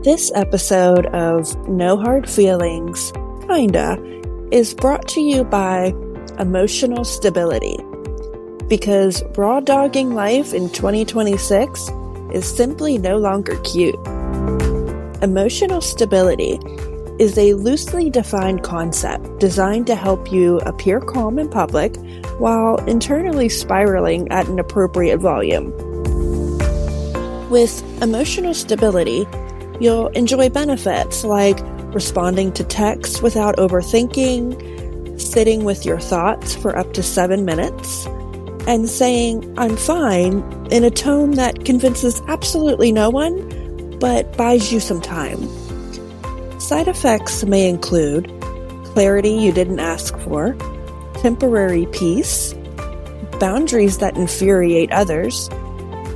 This episode of No Hard Feelings, Kinda, is brought to you by emotional stability. Because raw dogging life in 2026 is simply no longer cute. Emotional stability is a loosely defined concept designed to help you appear calm in public while internally spiraling at an appropriate volume. With emotional stability, you'll enjoy benefits like responding to texts without overthinking, sitting with your thoughts for up to 7 minutes, and saying, "I'm fine," in a tone that convinces absolutely no one, but buys you some time. Side effects may include clarity you didn't ask for, temporary peace, boundaries that infuriate others,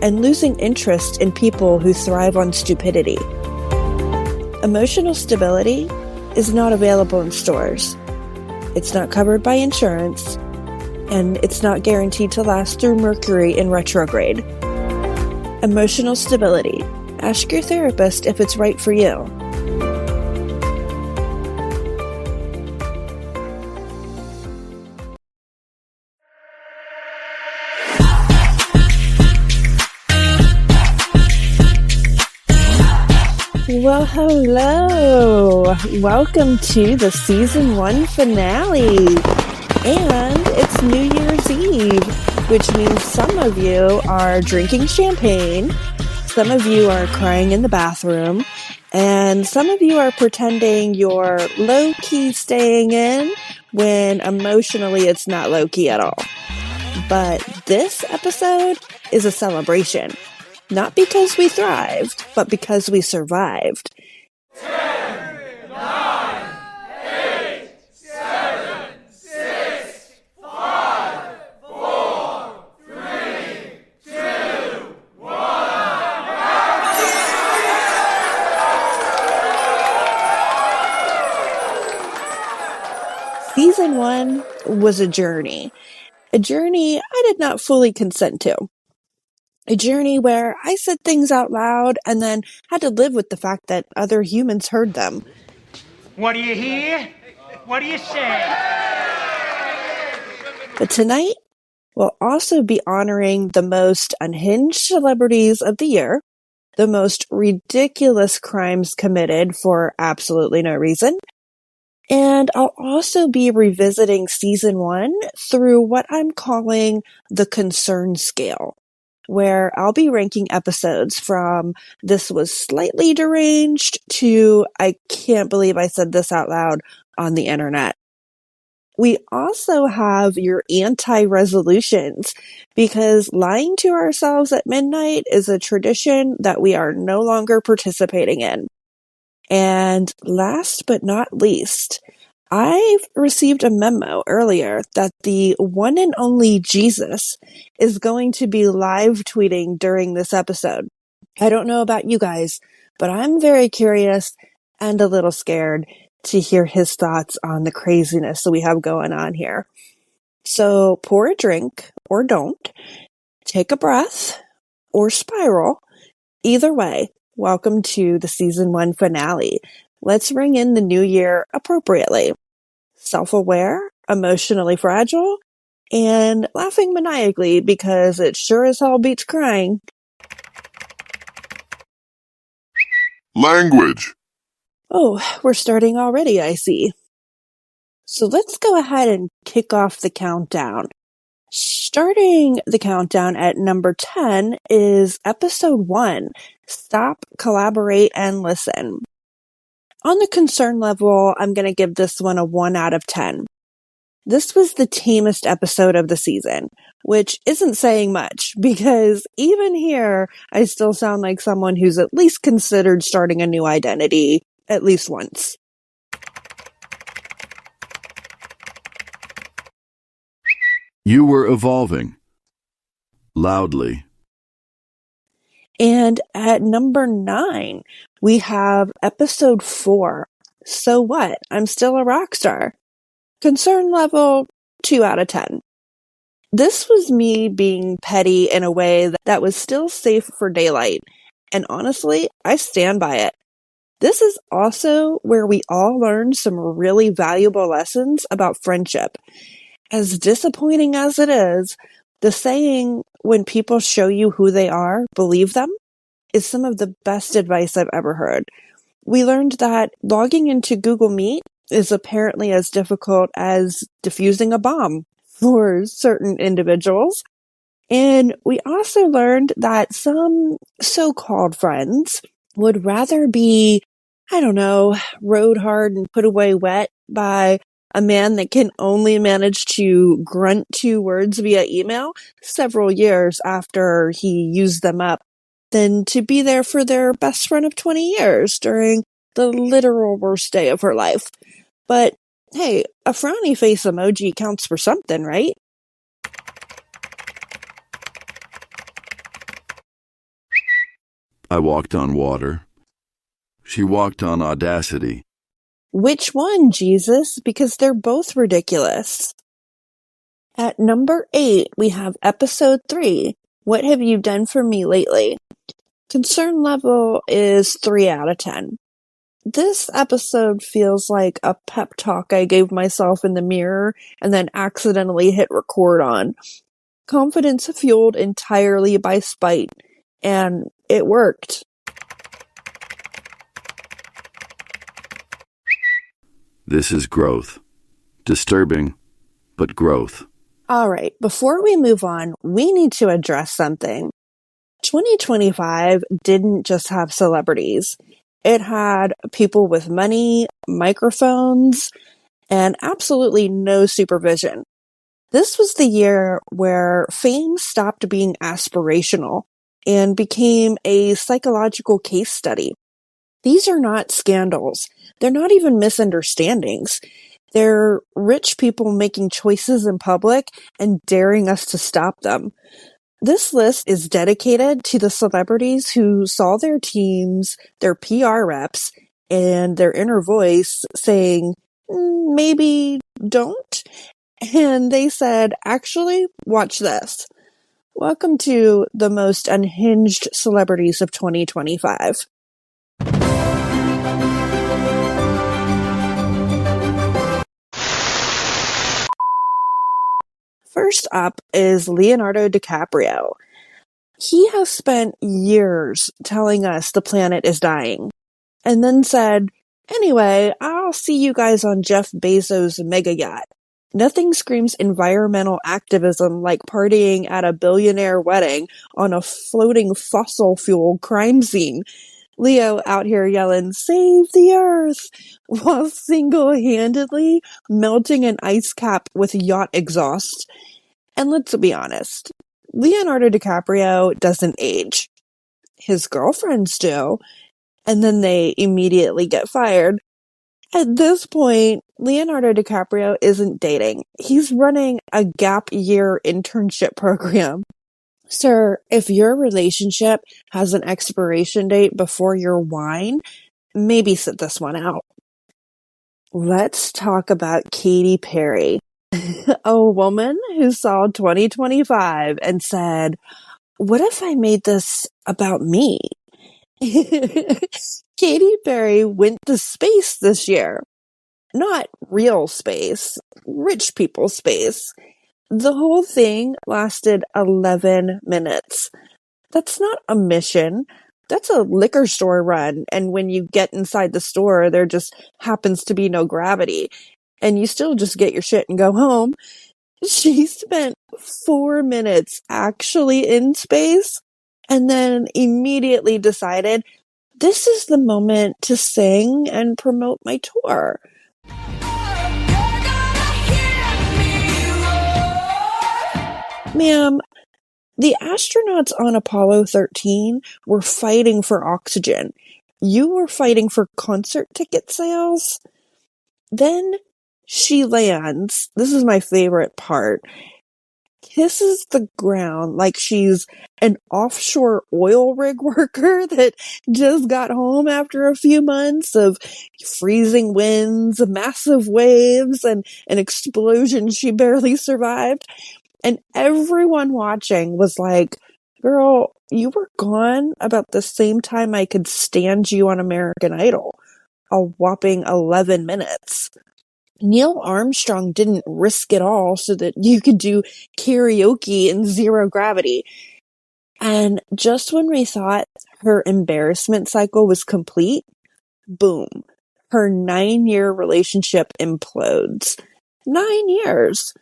and losing interest in people who thrive on stupidity. Emotional stability is not available in stores. It's not covered by insurance, and it's not guaranteed to last through Mercury in retrograde. Emotional stability. Ask your therapist if it's right for you. Well, hello! Welcome to the Season 1 finale! And it's New Year's Eve, which means some of you are drinking champagne, some of you are crying in the bathroom, and some of you are pretending you're low-key staying in when emotionally it's not low-key at all. But this episode is a celebration. Not because we thrived, but because we survived. 10, 9, 8, 7, 6, 5, 4, 3, 2, 1. Season 1 was a journey. A journey I did not fully consent to. A journey where I said things out loud and then had to live with the fact that other humans heard them. What do you hear? What do you say? But tonight, we'll also be honoring the most unhinged celebrities of the year, the most ridiculous crimes committed for absolutely no reason, and I'll also be revisiting Season 1 through what I'm calling the concern scale, where I'll be ranking episodes from "this was slightly deranged" to "I can't believe I said this out loud on the internet." We also have your anti-resolutions, because lying to ourselves at midnight is a tradition that we are no longer participating in. And last but not least, I've received a memo earlier that the one and only Jesus is going to be live tweeting during this episode. I don't know about you guys, but I'm very curious and a little scared to hear his thoughts on the craziness that we have going on here. So pour a drink or don't, take a breath or spiral. Either way, welcome to the Season 1 finale. Let's ring in the new year appropriately. Self-aware, emotionally fragile, and laughing maniacally because it sure as hell beats crying. Language. Oh, we're starting already, I see. So let's go ahead and kick off the countdown. Starting the countdown at number 10 is episode 1, Stop, Collaborate, and Listen. On the concern level, I'm going to give this one a 1 out of 10. This was the tamest episode of the season, which isn't saying much, because even here, I still sound like someone who's at least considered starting a new identity at least once. You were evolving. Loudly. And at number 9, we have episode 4, So What? I'm Still a Rock Star. Concern level, 2 out of 10. This was me being petty in a way that was still safe for daylight. And honestly, I stand by it. This is also where we all learned some really valuable lessons about friendship. As disappointing as it is, the saying, when people show you who they are, believe them, is some of the best advice I've ever heard. We learned that logging into Google Meet is apparently as difficult as defusing a bomb for certain individuals. And we also learned that some so-called friends would rather be, I don't know, rode hard and put away wet by a man that can only manage to grunt 2 words via email several years after he used them up than to be there for their best friend of 20 years during the literal worst day of her life. But hey, a frowny face emoji counts for something, right? I walked on water. She walked on audacity. Which one, Jesus? Because they're both ridiculous. At number 8, we have episode 3, What Have You Done For Me Lately? Concern level is 3 out of 10. This episode feels like a pep talk I gave myself in the mirror and then accidentally hit record on. Confidence fueled entirely by spite. And it worked. This is growth. Disturbing, but growth. Alright, before we move on, we need to address something. 2025 didn't just have celebrities. It had people with money, microphones, and absolutely no supervision. This was the year where fame stopped being aspirational and became a psychological case study. These are not scandals. They're not even misunderstandings. They're rich people making choices in public and daring us to stop them. This list is dedicated to the celebrities who saw their teams, their PR reps, and their inner voice saying, maybe don't. And they said, actually, watch this. Welcome to the most unhinged celebrities of 2025. First up is Leonardo DiCaprio. He has spent years telling us the planet is dying, and then said, anyway, I'll see you guys on Jeff Bezos' mega yacht. Nothing screams environmental activism like partying at a billionaire wedding on a floating fossil fuel crime scene. Leo out here yelling, save the earth, while single-handedly melting an ice cap with yacht exhaust. And let's be honest, Leonardo DiCaprio doesn't age. His girlfriends do, and then they immediately get fired. At this point, Leonardo DiCaprio isn't dating. He's running a gap year internship program. Sir, if your relationship has an expiration date before your wine, maybe sit this one out. Let's talk about Katy Perry, a woman who saw 2025 and said, what if I made this about me? Katy Perry went to space this year. Not real space, rich people space. The whole thing lasted 11 minutes. That's not a mission. That's a liquor store run. And when you get inside the store, there just happens to be no gravity. And you still just get your shit and go home. She spent 4 minutes actually in space and then immediately decided, this is the moment to sing and promote my tour. Ma'am, the astronauts on Apollo 13 were fighting for oxygen. You were fighting for concert ticket sales? Then she lands. This is my favorite part. Kisses the ground like she's an offshore oil rig worker that just got home after a few months of freezing winds, massive waves, and an explosion she barely survived. And everyone watching was like, Girl, you were gone about the same time I could stand you on American Idol. A whopping 11 minutes. Neil Armstrong didn't risk it all so that you could do karaoke in zero gravity. And just when we thought her embarrassment cycle was complete, boom, her 9-year relationship implodes. 9 years.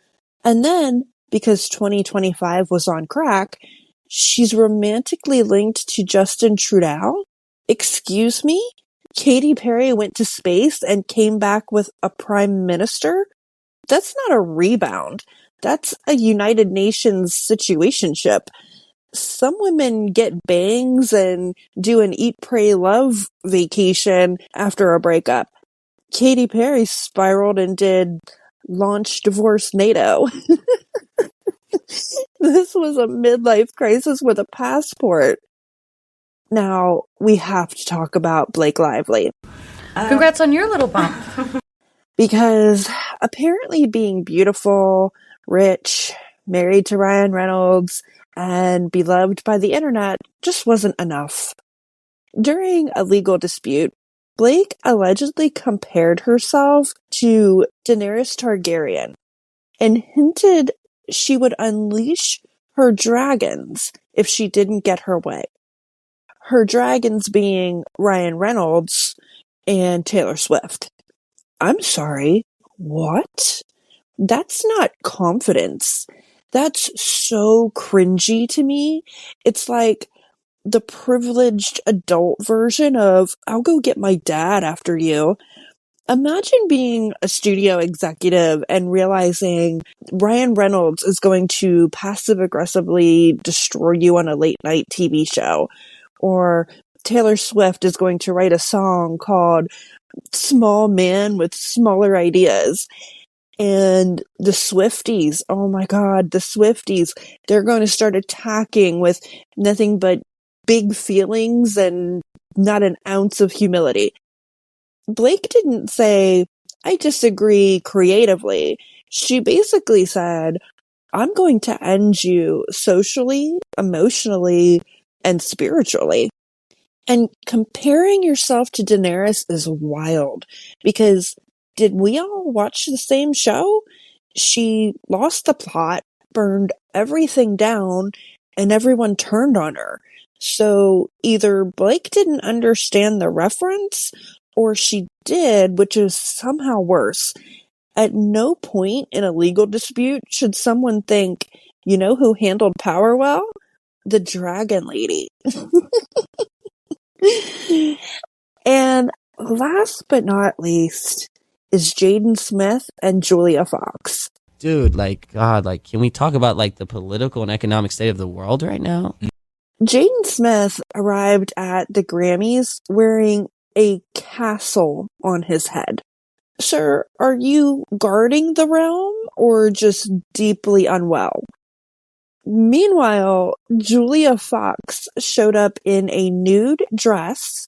And then, because 2025 was on crack, she's romantically linked to Justin Trudeau? Excuse me? Katy Perry went to space and came back with a prime minister? That's not a rebound. That's a United Nations situationship. Some women get bangs and do an eat, pray, love vacation after a breakup. Katy Perry spiraled and did launch divorce NATO. This was a midlife crisis with a passport. Now, we have to talk about Blake Lively. Congrats on your little bump. Because apparently being beautiful, rich, married to Ryan Reynolds, and beloved by the internet just wasn't enough. During a legal dispute, Blake allegedly compared herself to Daenerys Targaryen and hinted she would unleash her dragons if she didn't get her way. Her dragons being Ryan Reynolds and Taylor Swift. I'm sorry, what? That's not confidence. That's so cringy to me. It's like the privileged adult version of, I'll go get my dad after you. Imagine being a studio executive and realizing Ryan Reynolds is going to passive aggressively destroy you on a late night TV show. Or Taylor Swift is going to write a song called Small Man with Smaller Ideas. And the Swifties, oh my God, the Swifties, they're going to start attacking with nothing but big feelings and not an ounce of humility. Blake didn't say, I disagree creatively. She basically said, I'm going to end you socially, emotionally, and spiritually. And comparing yourself to Daenerys is wild because did we all watch the same show? She lost the plot, burned everything down, and everyone turned on her. So either Blake didn't understand the reference, or she did, which is somehow worse. At no point in a legal dispute should someone think, you know who handled power well? The Dragon Lady. And last but not least is Jaden Smith and Julia Fox. Dude, like, God, like, can we talk about, like, the political and economic state of the world right now? Jaden Smith arrived at the Grammys wearing a castle on his head. Sir, are you guarding the realm or just deeply unwell? Meanwhile, Julia Fox showed up in a nude dress,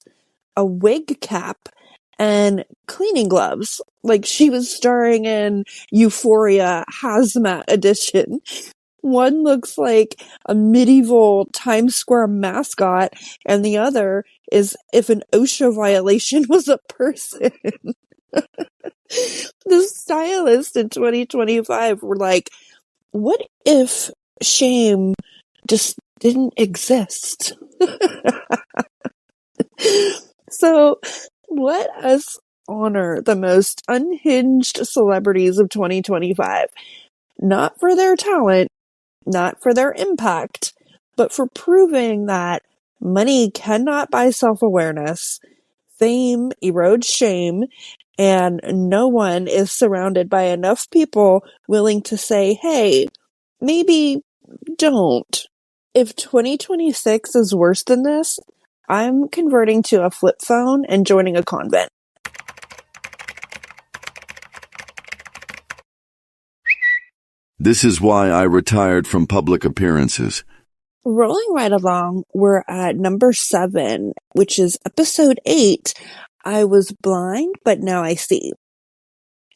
a wig cap, and cleaning gloves, like she was starring in Euphoria Hazmat Edition. One looks like a medieval Times Square mascot, and the other is if an OSHA violation was a person. The stylists in 2025 were like, what if shame just didn't exist? So let us honor the most unhinged celebrities of 2025. Not for their talent, not for their impact, but for proving that money cannot buy self-awareness, fame erodes shame, and no one is surrounded by enough people willing to say, hey, maybe don't. If 2026 is worse than this, I'm converting to a flip phone and joining a convent. This is why I retired from public appearances. Rolling right along, we're at number 7, which is episode 8. I was blind, but now I see.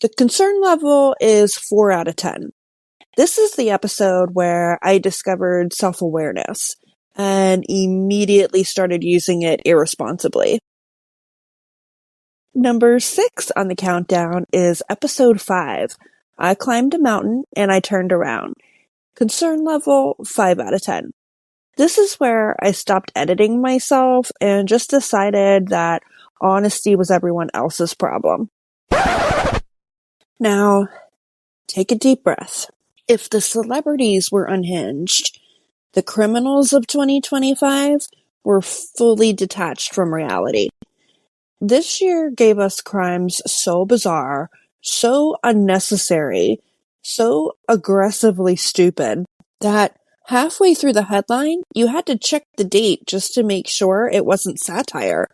The concern level is 4 out of 10. This is the episode where I discovered self-awareness. and immediately started using it irresponsibly. Number 6 on the countdown is episode 5. I climbed a mountain and I turned around. Concern level 5 out of 10. This is where I stopped editing myself and just decided that honesty was everyone else's problem. Now, take a deep breath. If the celebrities were unhinged, the criminals of 2025 were fully detached from reality. This year gave us crimes so bizarre, so unnecessary, so aggressively stupid that halfway through the headline, you had to check the date just to make sure it wasn't satire.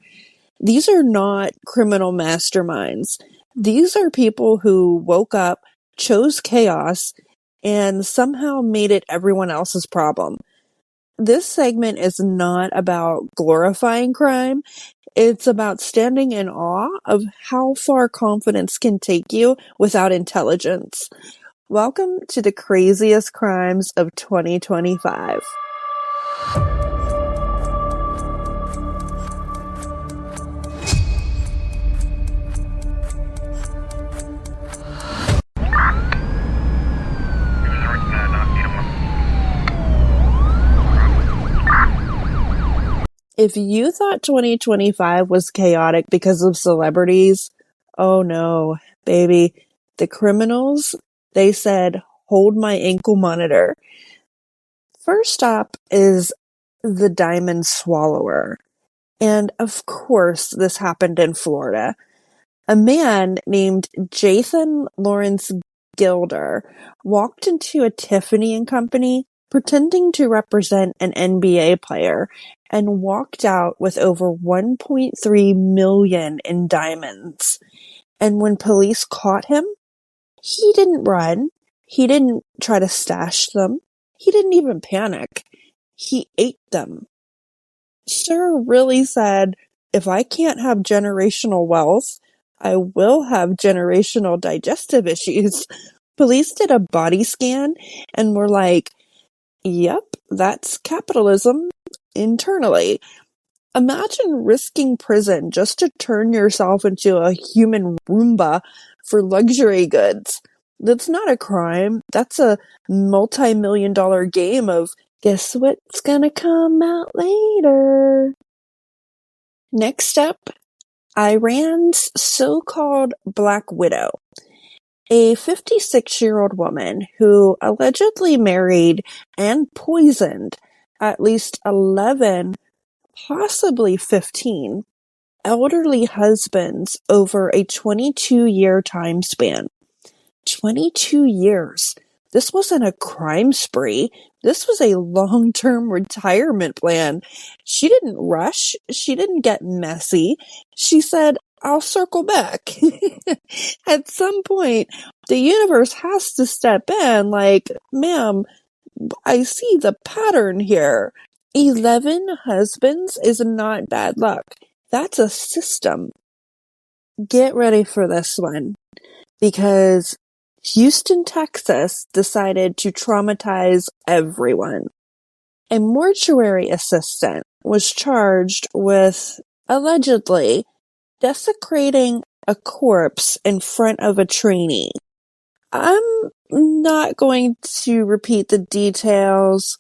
These are not criminal masterminds. These are people who woke up, chose chaos, and somehow made it everyone else's problem. This segment is not about glorifying crime. It's about standing in awe of how far confidence can take you without intelligence. Welcome to the craziest crimes of 2025. If you thought 2025 was chaotic because of celebrities, oh no, baby. The criminals, they said, hold my ankle monitor. First up is the diamond swallower. And of course, this happened in Florida. A man named Jathan Lawrence Gilder walked into a Tiffany and Company pretending to represent an NBA player and walked out with over 1.3 million in diamonds. And when police caught him, he didn't run. He didn't try to stash them. He didn't even panic. He ate them. Sir really said, if I can't have generational wealth, I will have generational digestive issues. Police did a body scan and were like, yep, that's capitalism internally. Imagine risking prison just to turn yourself into a human Roomba for luxury goods. That's not a crime. That's a multi-million-dollar game of guess what's gonna come out later. Next up, Iran's so-called Black Widow, a 56-year-old woman who allegedly married and poisoned at least 11, possibly 15, elderly husbands over a 22-year time span. 22 years. This wasn't a crime spree. This was a long-term retirement plan. She didn't rush. She didn't get messy. She said, I'll circle back. At some point, the universe has to step in like, ma'am, I see the pattern here. 11 husbands is not bad luck. That's a system. Get ready for this one. Because Houston, Texas decided to traumatize everyone. A mortuary assistant was charged with allegedly desecrating a corpse in front of a trainee. I'm not going to repeat the details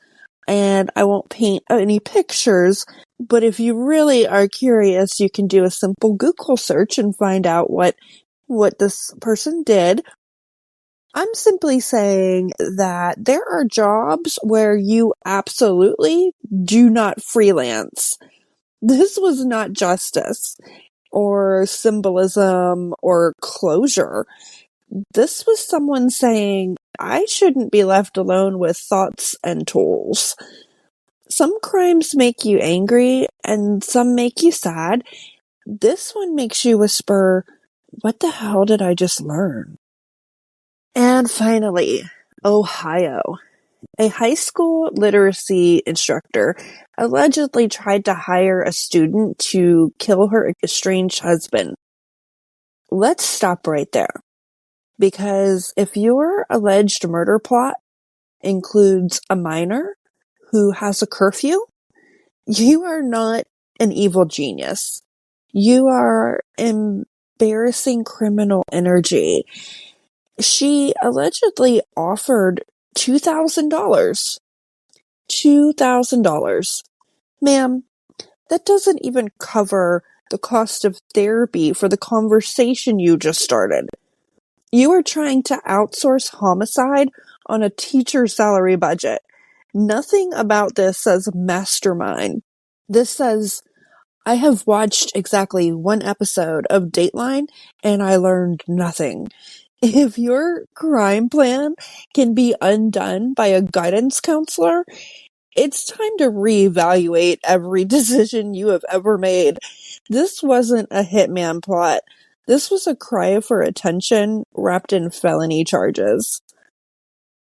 and I won't paint any pictures, but if you really are curious, you can do a simple Google search and find out what this person did. I'm simply saying that there are jobs where you absolutely do not freelance. This was not justice or symbolism or closure. This was someone saying, I shouldn't be left alone with thoughts and tools. Some crimes make you angry and some make you sad. This one makes you whisper, what the hell did I just learn? And finally, Ohio. A high school literacy instructor allegedly tried to hire a student to kill her estranged husband. Let's stop right there. Because if your alleged murder plot includes a minor who has a curfew, You are not an evil genius. You are embarrassing criminal energy. She allegedly offered $2,000. $2,000. Ma'am, that doesn't even cover the cost of therapy for the conversation you just started. You are trying to outsource homicide on a teacher's salary budget. Nothing about this says mastermind. This says, I have watched exactly one episode of Dateline and I learned nothing. If your crime plan can be undone by a guidance counselor, it's time to reevaluate every decision you have ever made. This wasn't a hitman plot. This was a cry for attention wrapped in felony charges.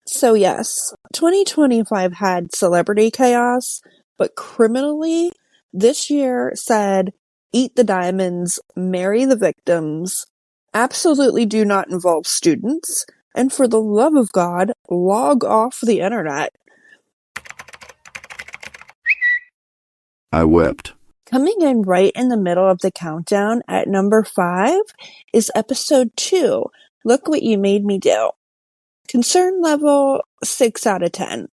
So yes, 2025 had celebrity chaos, but criminally, this year said, eat the diamonds, marry the victims, absolutely do not involve students, and for the love of God, log off the internet. I wept. Coming in right in the middle of the countdown at number 5 is episode 2, Look What You Made Me Do. Concern level 6 out of 10.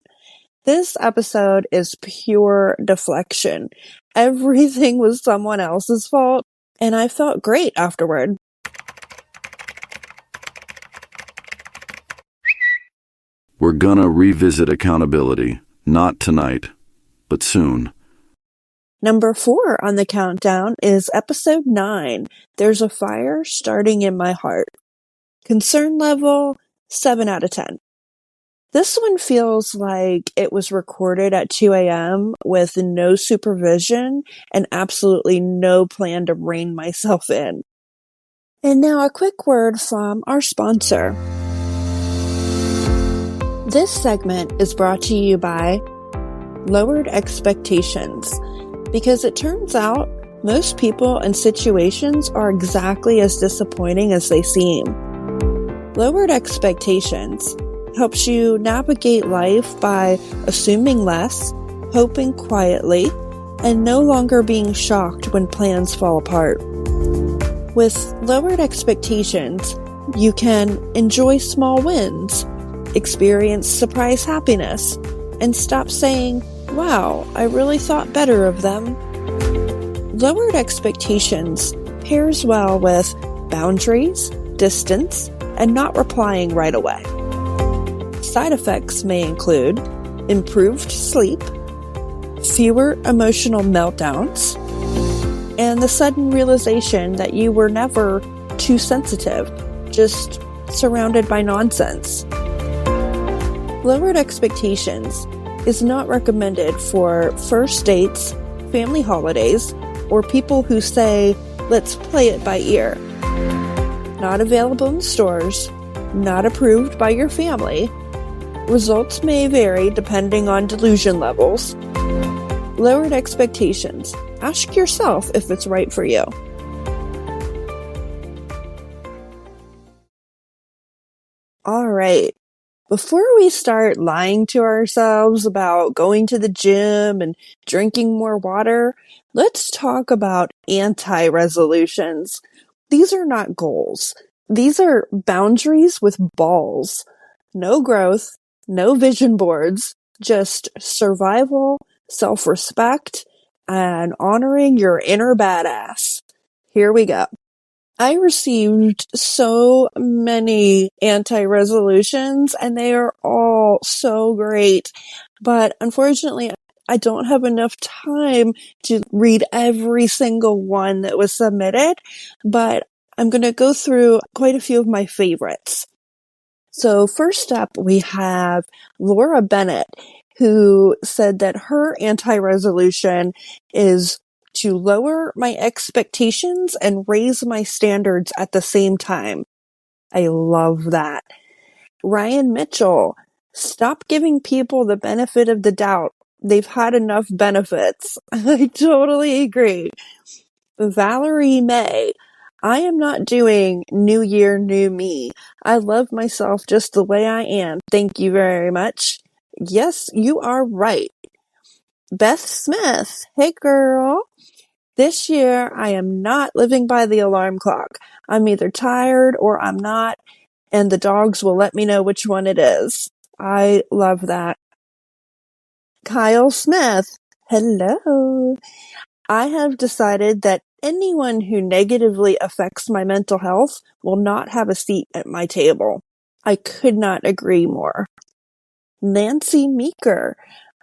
This episode is pure deflection. Everything was someone else's fault, and I felt great afterward. We're gonna revisit accountability. Not tonight, but soon. Number 4 on the countdown is episode 9, There's a Fire Starting in My Heart. Concern level 7 out of 10. This one feels like it was recorded at 2 a.m. with no supervision and absolutely no plan to rein myself in. And now a quick word from our sponsor. This segment is brought to you by Lowered Expectations, because it turns out most people and situations are exactly as disappointing as they seem. Lowered Expectations helps you navigate life by assuming less, hoping quietly, and no longer being shocked when plans fall apart. With Lowered Expectations, you can enjoy small wins, experience surprise happiness, and stop saying, wow, I really thought better of them. Lowered Expectations pairs well with boundaries, distance, and not replying right away. Side effects may include improved sleep, fewer emotional meltdowns, and the sudden realization that you were never too sensitive, just surrounded by nonsense. Lowered Expectations is not recommended for first dates, family holidays, or people who say, let's play it by ear. Not available in stores, not approved by your family. Results may vary depending on delusion levels. Lowered Expectations. Ask yourself if it's right for you. All right. Before we start lying to ourselves about going to the gym and drinking more water, let's talk about anti-resolutions. These are not goals. These are boundaries with balls. No growth, no vision boards, just survival, self-respect, and honoring your inner badass. Here we go. I received so many anti-resolutions and they are all so great. But unfortunately, I don't have enough time to read every single one that was submitted, but I'm going to go through quite a few of my favorites. So first up, we have Laura Bennett, who said that her anti-resolution is to lower my expectations and raise my standards at the same time. I love that. Ryan Mitchell, stop giving people the benefit of the doubt. They've had enough benefits. I totally agree. Valerie May, I am not doing New Year, New Me. I love myself just the way I am. Thank you very much. Yes, you are right. Beth Smith. Hey, girl. This year, I am not living by the alarm clock. I'm either tired or I'm not, and the dogs will let me know which one it is. I love that. Kyle Smith. Hello. I have decided that anyone who negatively affects my mental health will not have a seat at my table. I could not agree more. Nancy Meeker.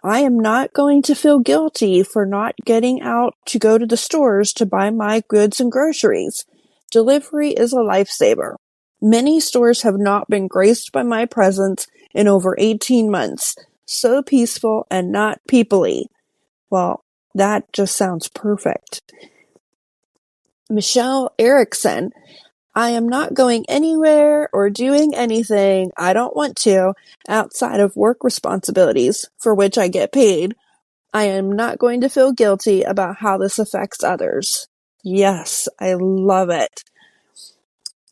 I am not going to feel guilty for not getting out to go to the stores to buy my goods and groceries. Delivery is a lifesaver. Many stores have not been graced by my presence in over 18 months. So peaceful and not people-y. Well, that just sounds perfect. Michelle Erickson. I am not going anywhere or doing anything I don't want to outside of work responsibilities for which I get paid. I am not going to feel guilty about how this affects others. Yes, I love it.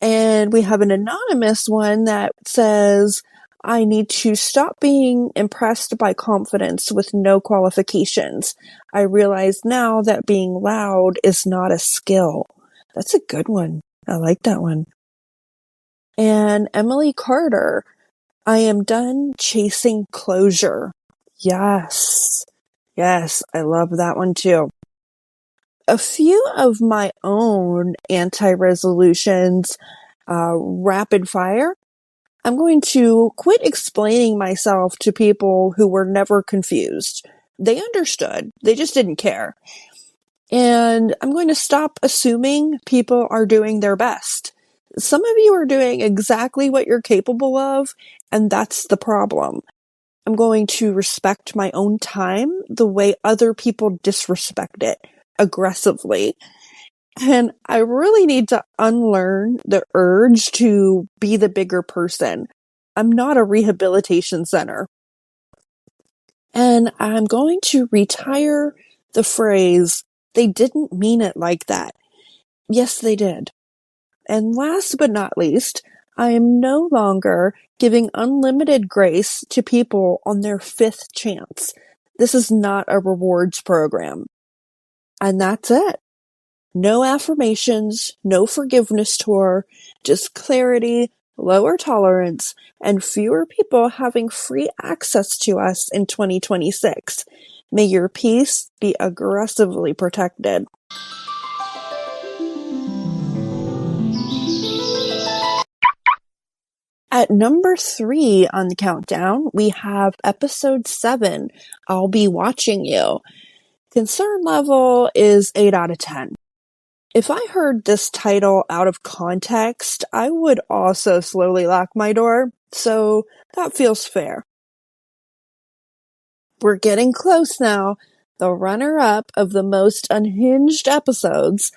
And we have an anonymous one that says, I need to stop being impressed by confidence with no qualifications. I realize now that being loud is not a skill. That's a good one. I like that one. And Emily Carter, I am done chasing closure. Yes. Yes, I love that one too. A few of my own anti-resolutions, rapid fire. I'm going to quit explaining myself to people who were never confused. They understood. They just didn't care. And I'm going to stop assuming people are doing their best. Some of you are doing exactly what you're capable of, and that's the problem. I'm going to respect my own time the way other people disrespect it aggressively. And I really need to unlearn the urge to be the bigger person. I'm not a rehabilitation center. And I'm going to retire the phrase, they didn't mean it like that. Yes, they did. And last but not least, I am no longer giving unlimited grace to people on their fifth chance. This is not a rewards program. And that's it. No affirmations, no forgiveness tour, just clarity, lower tolerance, and fewer people having free access to us in 2026. May your peace be aggressively protected. At number 3 on the countdown, we have episode 7, I'll Be Watching You. Concern level is 8 out of 10. If I heard this title out of context, I would also slowly lock my door, so that feels fair. We're getting close now. The runner-up of the most unhinged episodes.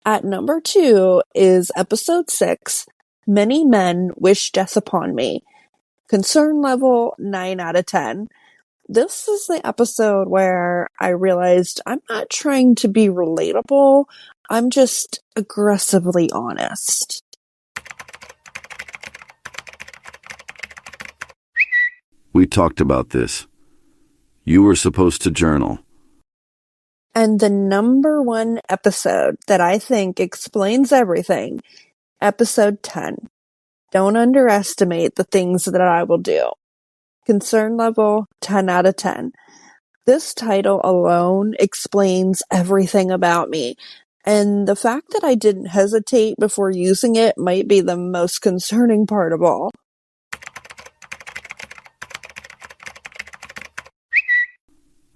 At number 2 is episode 6, Many Men Wish Death Upon Me. Concern level 9 out of 10. This is the episode where I realized I'm not trying to be relatable. I'm just aggressively honest. We talked about this. You were supposed to journal. And the number 1 episode that I think explains everything, episode 10. Don't underestimate the things that I will do. Concern level 10 out of 10. This title alone explains everything about me. And the fact that I didn't hesitate before using it might be the most concerning part of all.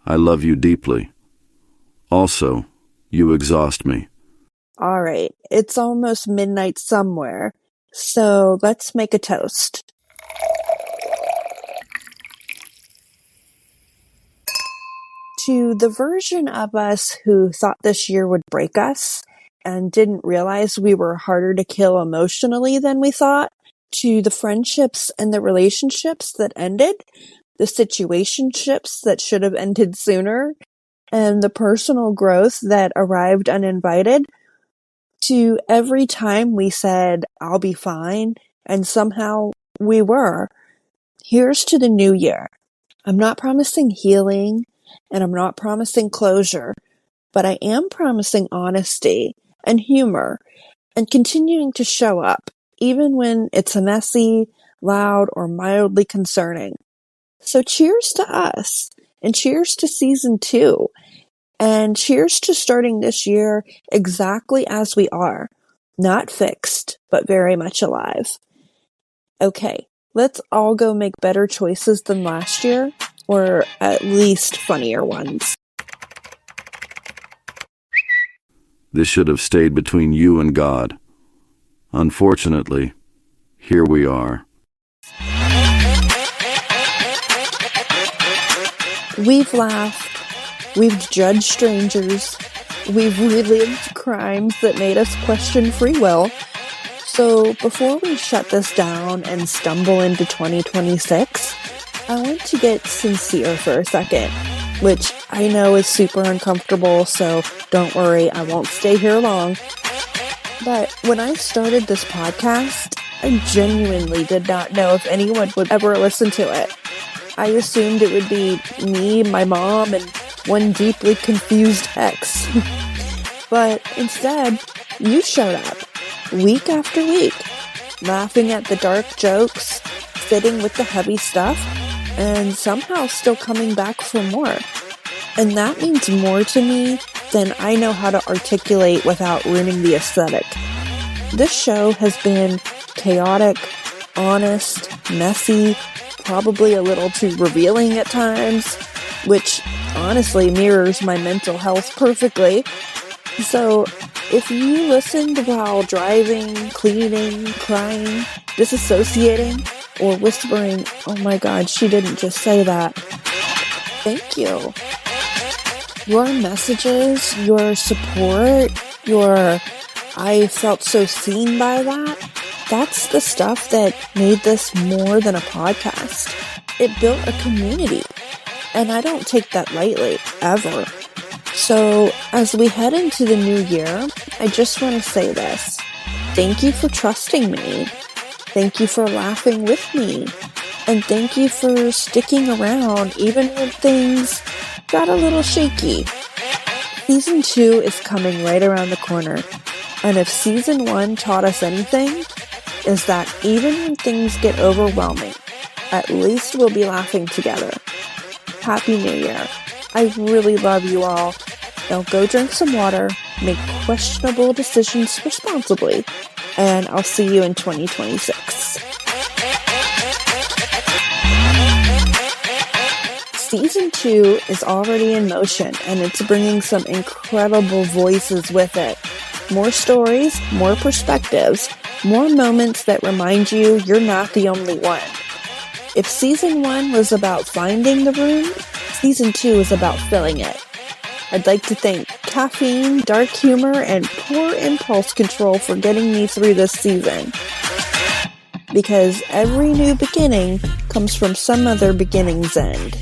I love you deeply. Also, you exhaust me. All right, it's almost midnight somewhere, so let's make a toast. To the version of us who thought this year would break us and didn't realize we were harder to kill emotionally than we thought, to the friendships and the relationships that ended, the situationships that should have ended sooner, and the personal growth that arrived uninvited, to every time we said, I'll be fine, and somehow we were. Here's to the new year. I'm not promising healing. and I'm not promising closure, but I am promising honesty and humor and continuing to show up, even when it's messy, loud, or mildly concerning. So cheers to us, and cheers to season 2, and cheers to starting this year exactly as we are, not fixed, but very much alive. Okay, let's all go make better choices than last year, or at least funnier ones. This should have stayed between you and God. Unfortunately, here we are. We've laughed, we've judged strangers, we've relived crimes that made us question free will. So before we shut this down and stumble into 2026, I want to get sincere for a second, which I know is super uncomfortable, so don't worry, I won't stay here long. But when I started this podcast, I genuinely did not know if anyone would ever listen to it. I assumed it would be me, my mom, and one deeply confused ex. But instead, you showed up, week after week, laughing at the dark jokes, sitting with the heavy stuff, and somehow still coming back for more. And that means more to me than I know how to articulate without ruining the aesthetic. This show has been chaotic, honest, messy, probably a little too revealing at times, which honestly mirrors my mental health perfectly. So if you listened while driving, cleaning, crying, disassociating, or whispering, "Oh my God, she didn't just say that," thank you. Your messages, your support, your "I felt so seen by that," that's the stuff that made this more than a podcast. It built a community, and I don't take that lightly, ever. So as we head into the new year, I just want to say this. Thank you for trusting me. Thank you for laughing with me. And thank you for sticking around even when things got a little shaky. Season 2 is coming right around the corner. And if Season 1 taught us anything, is that even when things get overwhelming, at least we'll be laughing together. Happy New Year. I really love you all. Now go drink some water, make questionable decisions responsibly, and I'll see you in 2026. Season 2 is already in motion, and it's bringing some incredible voices with it. More stories, more perspectives, more moments that remind you you're not the only one. If Season 1 was about finding the room, Season 2 is about filling it. I'd like to thank caffeine, dark humor, and poor impulse control for getting me through this season. Because every new beginning comes from some other beginning's end.